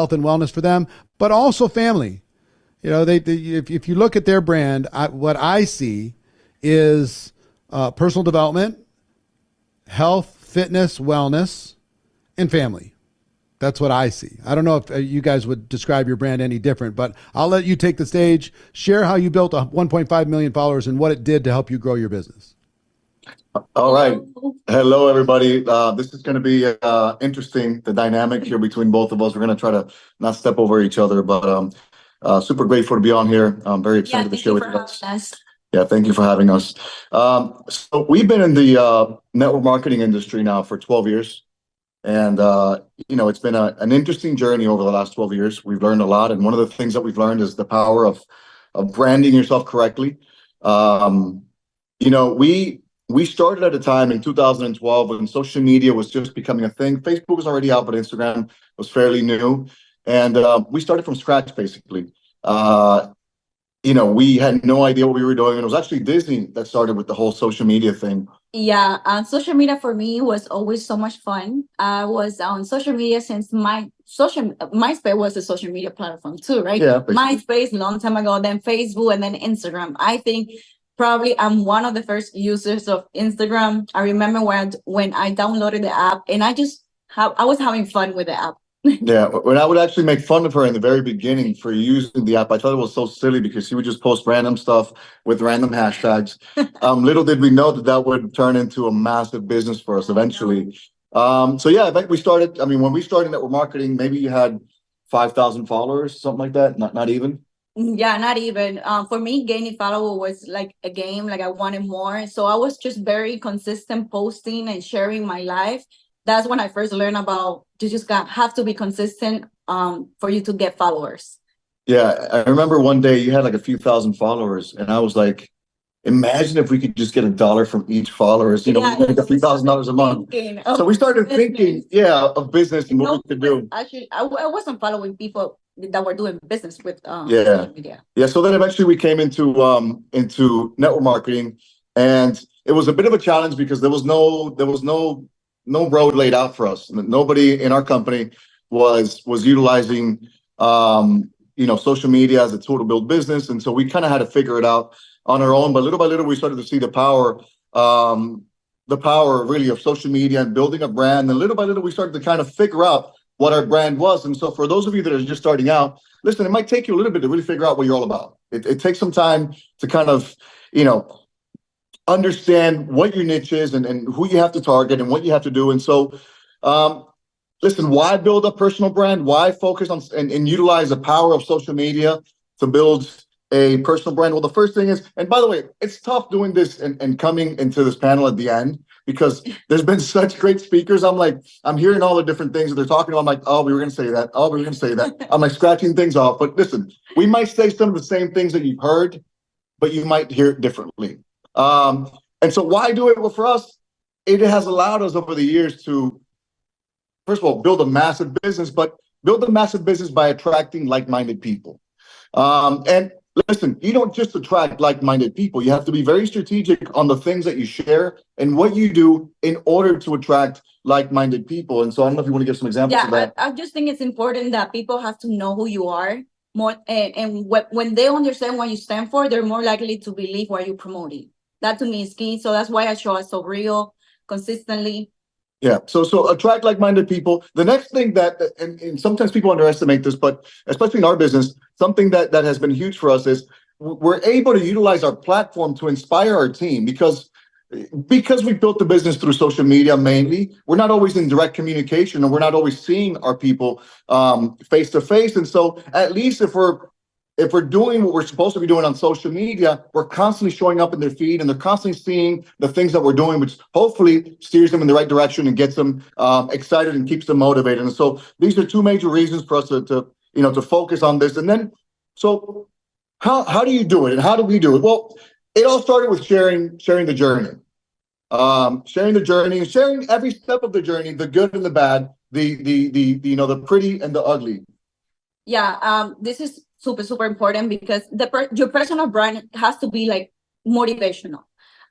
health and wellness for them, but also family. You know, if you look at their brand, what I see is personal development, health, fitness, wellness, and family. That's what I see. I don't know if you guys would describe your brand any different, but I'll let you take the stage, share how you built 1.5 million followers and what it did to help you grow your business. All right. Hello, everybody. This is going to be interesting, the dynamic here between both of us. We're going to try to not step over each other, but super grateful to be on here. I'm very excited to share with you guys. Yeah, thank you for having us. So we've been in the network marketing industry now for 12 years. And, it's been an interesting journey over the last 12 years. We've learned a lot. And one of the things that we've learned is the power of branding yourself correctly. We started at a time in 2012 when social media was just becoming a thing. Facebook was already out, but Instagram was fairly new. And we started from scratch, basically. We had no idea what we were doing. And it was actually Disney that started with the whole social media thing. Yeah, social media for me was always so much fun. I was on social media since MySpace was a social media platform too, right? Yeah, MySpace long time ago, then Facebook, and then Instagram. I think probably I'm one of the first users of Instagram. I remember when I downloaded the app, and I was having fun with the app. Yeah, when I would actually make fun of her in the very beginning for using the app, I thought it was so silly because she would just post random stuff with random hashtags. Little did we know that would turn into a massive business for us eventually. So yeah, I think we started. I mean, when we started network marketing, maybe you had 5,000 followers, something like that. Not even. Yeah, not even. For me, gaining follower was like a game. Like I wanted more, so I was just very consistent posting and sharing my life. That's when I first learned about you just have to be consistent for you to get followers. Yeah, I remember one day you had like a few thousand followers, and I was like, imagine if we could just get $1 from each followers. We make $3,000 a month. So we started thinking, of business and what we could do. Actually, I wasn't following people that were doing business with social media. Yeah. So then eventually we came into network marketing, and it was a bit of a challenge because there was no road laid out for us. Nobody in our company was utilizing social media as a tool to build business, and so we kind of had to figure it out on our own. But little by little, we started to see the power really of social media and building a brand. And little by little, we started to kind of figure out what our brand was. And so for those of you that are just starting out, listen, it might take you a little bit to really figure out what you're all about. It takes some time to kind of understand what your niche is and who you have to target and what you have to do. And so, listen, why build a personal brand? Why focus on and utilize the power of social media to build a personal brand? Well, the first thing is, and by the way, it's tough doing this and coming into this panel at the end because there's been such great speakers. I'm hearing all the different things that they're talking about. I'm like, oh, we were going to say that. Oh, we were going to say that. I'm like scratching things off. But listen, we might say some of the same things that you've heard, but you might hear it differently. And so why do it? Well, for us, it has allowed us over the years to, first of all, build a massive business, but build a massive business by attracting like-minded people. And listen, you don't just attract like-minded people. You have to be very strategic on the things that you share and what you do in order to attract like-minded people. And so I don't know if you want to give some examples of that. I just think it's important that people have to know who you are more, and when they understand what you stand for, they're more likely to believe what you're promoting. That to me is key. So that's why I show up so real, consistently. Yeah. So attract like-minded people. The next thing and sometimes people underestimate this, but especially in our business, something that has been huge for us is we're able to utilize our platform to inspire our team because we built the business through social media mainly. We're not always in direct communication and we're not always seeing our people face to face. And so at least if we're doing what we're supposed to be doing on social media, we're constantly showing up in their feed and they're constantly seeing the things that we're doing, which hopefully steers them in the right direction and gets them excited and keeps them motivated. And so these are two major reasons for us to focus on this. And then, so how do you do it and how do we do it? Well, it all started with sharing the journey. Sharing the journey, sharing every step of the journey, the good and the bad, the pretty and the ugly. Yeah, this is super important because your personal brand has to be like motivational.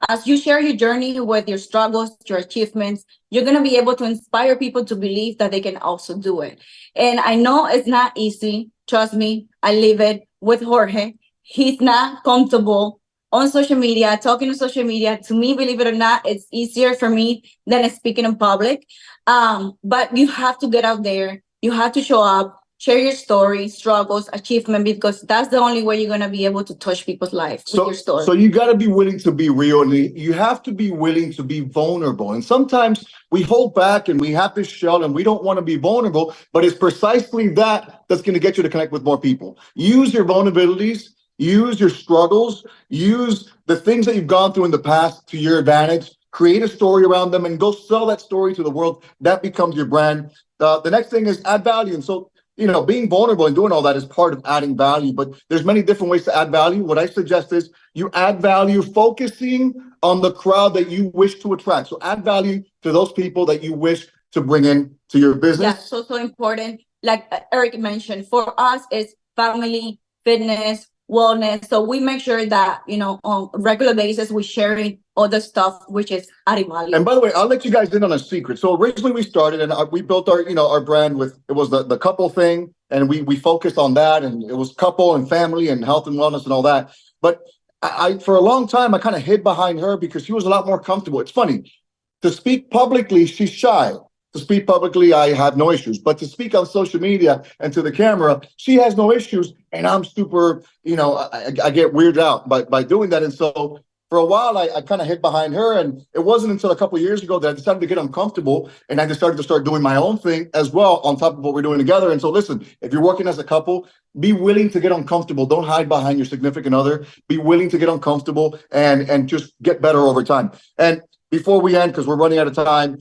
As you share your journey with your struggles, your achievements, you're going to be able to inspire people to believe that they can also do it. And I know it's not easy. Trust me, I live it with Jorge. He's not comfortable on social media, talking on social media. To me, believe it or not, it's easier for me than speaking in public. But you have to get out there. You have to show up, share your story, struggles, achievement, because that's the only way you're going to be able to touch people's lives with your story. So you got to be willing to be real, and you have to be willing to be vulnerable. And sometimes we hold back and we have this shell and we don't want to be vulnerable, but it's precisely that's going to get you to connect with more people. Use your vulnerabilities, use your struggles, use the things that you've gone through in the past to your advantage, create a story around them and go sell that story to the world. That becomes your brand. The next thing is add value. And so, being vulnerable and doing all that is part of adding value, but there's many different ways to add value. What I suggest is you add value focusing on the crowd that you wish to attract. So add value to those people that you wish to bring in to your business. Yeah, so important. Like Eric mentioned, for us, it's family, fitness, wellness. So we make sure that, on a regular basis, we're sharing all the stuff, which is adding value. And by the way, I'll let you guys in on a secret. So originally we started and we built our brand with, it was the couple thing. And we focused on that, and it was couple and family and health and wellness and all that. But I for a long time, I kind of hid behind her because she was a lot more comfortable. It's funny, to speak publicly, she's shy. To speak publicly, I have no issues. But to speak on social media and to the camera, she has no issues. And I'm super, I get weirded out by doing that. And so for a while, I kind of hid behind her. And it wasn't until a couple of years ago that I decided to get uncomfortable. And I decided to start doing my own thing as well on top of what we're doing together. And so listen, if you're working as a couple, be willing to get uncomfortable. Don't hide behind your significant other. Be willing to get uncomfortable and just get better over time. And before we end, because we're running out of time,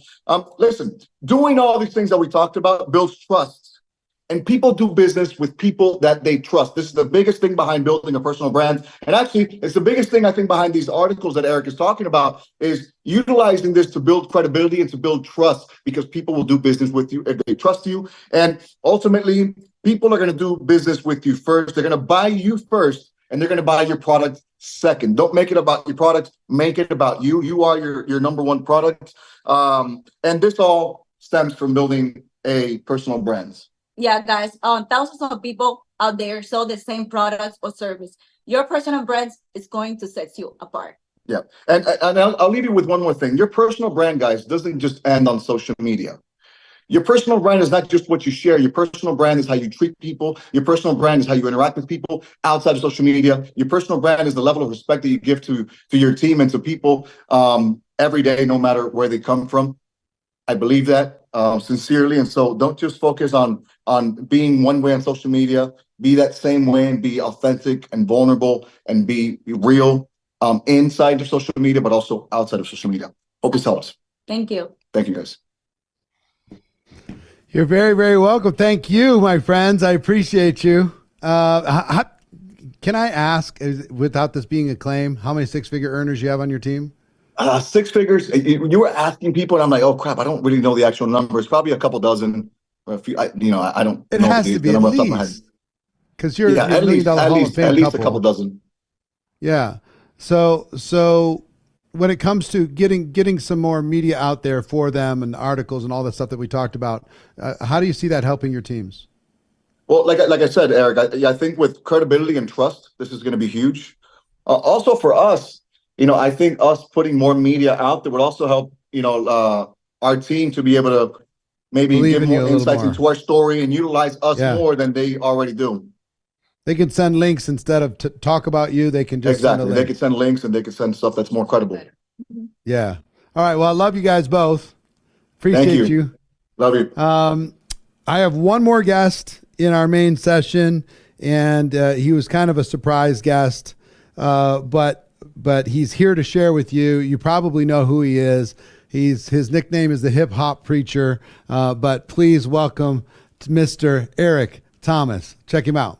listen, doing all these things that we talked about builds trust. And people do business with people that they trust. This is the biggest thing behind building a personal brand. And actually, it's the biggest thing I think behind these articles that Eric is talking about is utilizing this to build credibility and to build trust, because people will do business with you if they trust you. And ultimately, people are going to do business with you first. They're going to buy you first, and they're going to buy your product second. Don't make it about your product. Make it about you. You are your number one product. And this all stems from building a personal brand. Yeah, guys, thousands of people out there sell the same products or service. Your personal brand is going to set you apart. Yeah. And I'll leave you with one more thing. Your personal brand, guys, doesn't just end on social media. Your personal brand is not just what you share. Your personal brand is how you treat people. Your personal brand is how you interact with people outside of social media. Your personal brand is the level of respect that you give to your team and to people every day, no matter where they come from. I believe that sincerely. And so don't just focus on being one way on social media. Be that same way and be authentic and vulnerable and be real inside of social media, but also outside of social media. Hope this helps. Thank you. Thank you, guys. You're very, very welcome. Thank you, my friends. I appreciate you. Can I ask, without this being a claim, how many six-figure earners you have on your team? 6 figures. You were asking people, and I'm like, oh crap, I don't really know the actual numbers. Probably a couple dozen. A few, I don't. It has to be at least, because you're at least a couple dozen. Yeah. So when it comes to getting some more media out there for them and articles and all the stuff that we talked about, how do you see that helping your teams? Well, like I said, Eric, I think with credibility and trust, this is going to be huge. Also for us, I think us putting more media out there would also help, our team to be able to maybe give more insights into our story and utilize us more than they already do. They can send links instead of talk about you. They can just exactly. They can send links and they can send stuff that's more credible. Yeah. All right. Well, I love you guys both. Appreciate you. Love you. I have one more guest in our main session, and he was kind of a surprise guest, but he's here to share with you. You probably know who he is. His nickname is the Hip Hop Preacher, but please welcome Mr. Eric Thomas. Check him out.